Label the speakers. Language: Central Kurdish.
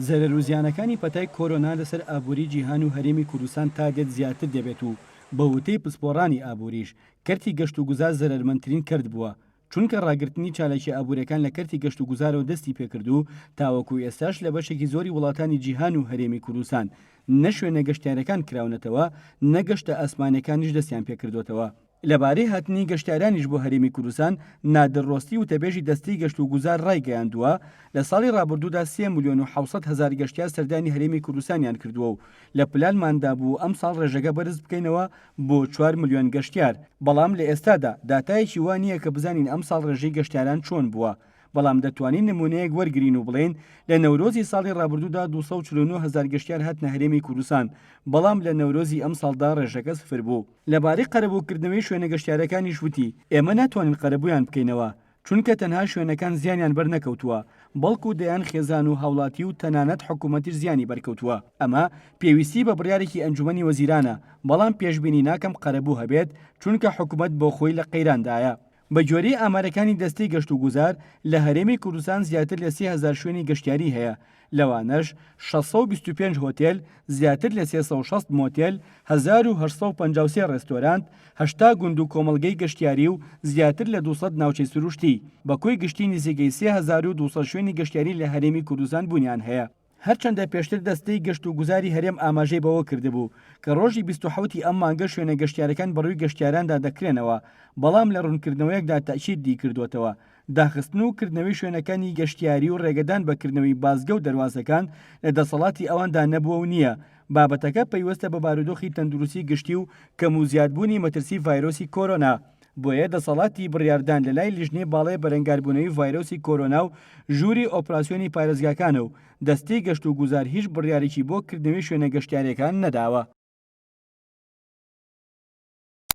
Speaker 1: زەرەر و زیانەکانی پەتای کۆرۆنا لەسەر ئابووری جیهان و هەرێمی کوردستان تا دێت زیاتر دەبێت و بە وتەی پسپۆڕانی ئابووریش کەرتی گەشت و گوزار زەرەرمەندترین کرد بووە چونکە ڕاگررتنی چالێکی ئابوورەکان لە کەرتی گەشت و گوزارەوە دەستی پێکرد و تاوەکو ئێستاش لە بەشێکی زۆری وڵاتانی جیهان و هەرێمی کوردستان نە شوێنە گەشتیارەکان کراونەتەوە نەگەشتە ئاسمانەکانیش دەستیان پێکردوتەوە. لەبارەی هاتنی گەشتیارانیش بۆ هەرێمی کوردستان نادرڕۆستی و تەبێژی دەستەی گەشت و گوزار ڕایگەیاندووە لە ساڵی ڕابردوودا 3,700,000 گەشتیار سەردانی هەرێمی کوردستانیان کردووە و لە پلانماندا بوو ئەم ساڵ ڕێژەکە بەرز بکەینەوە بۆ 4 ملیۆن گەشتیار بەڵام لە ئێستادا داتایەکی وانە کە بزانین ئەم ساڵ ڕێژەی گەشتیاران چۆن بووە بەڵام دەتوانین نمونەیەک وەرگرین و بڵێن لە نەورۆزی ساڵی ڕابردوودا 249,000 گەشتیار هاتنە هەرێمی کوردستان بەڵام لە نەورۆزی ئەم ساڵدا ڕێژەکە سفر بوو. لەبارەی قەرەبووکردنەوەی شوێنە گەشتیارەکانی شووتی ئێمە ناتوانین قەرەبوویان بکەینەوە چونکە تەنها شوێنەکان زیانیان بەرنەکەوتووە بەڵکو دەیان خێزان و هاوڵاتی و تەنانەت حکوومەتیش زیانی بەرکەوتووە. ئەمە پێویستی بە بڕیارێکی ئەنجومەنی وەزیرانە بەڵام پێشبینی ناکەم قەرەبوو هەبێت چونکە حکوومەت بۆ خۆی لە قەیراندایە. بە جۆرەی ئامارەکانی دەستەی گەشت و گوزار لە هەرێمی کوردستان زیاتر لە 30,000 شوێنی گەشتیاری هەیە لەوانەش 625 هۆتێل زیاتر لە 360 مۆتێل 1853 ڕێستۆرانت 80 گوند و کۆمەڵگەی گەشتیاری و زیاتر لە 200 ناوچەی سروشتی بەکۆی گشتی نزیکەی 3200 شوێنی گەشتیاری لە هەرێمی کوردستان بوونیان هەیە. هەرچەندە پێشتر دەستەی گەشت و گوزاری هەرێم ئاماژەی بەوە کردبوو کە ڕۆژی 27 ئەم مانگە شوێنە گەشتیارەکان بەڕووی گەشتیاراندا دەکرێنەوە بەڵام لە ڕوونکردنەوەیەکدا تەئکید کردوتەوە داخستن و کردنەوەی شوێنەکانی گەشتیاری و ڕێگەدان بەکردنەوەی بازگە و دەواازەکان لە دەسەڵاتی ئەواندا نەبووە و نییە. بابەتەکە پەیوەستە بە بارودۆخی تەندروستی گشتی و کەم و زیادبوونی مەترسی ڤایرۆسی کۆرۆنا. بۆیە دەسەڵاتی بڕیاردان لە لای لیژنەی باڵای بەرەنگاربوونەوەی ڤایرۆسی کۆرۆنا و ژووری ئۆپراسیۆنی پارێزگاکانە و دەستەی گەشت و گوزار هیچ بڕیارێکی بۆ کردنەوەی شوێنە گەشتیارەکان نەداوە.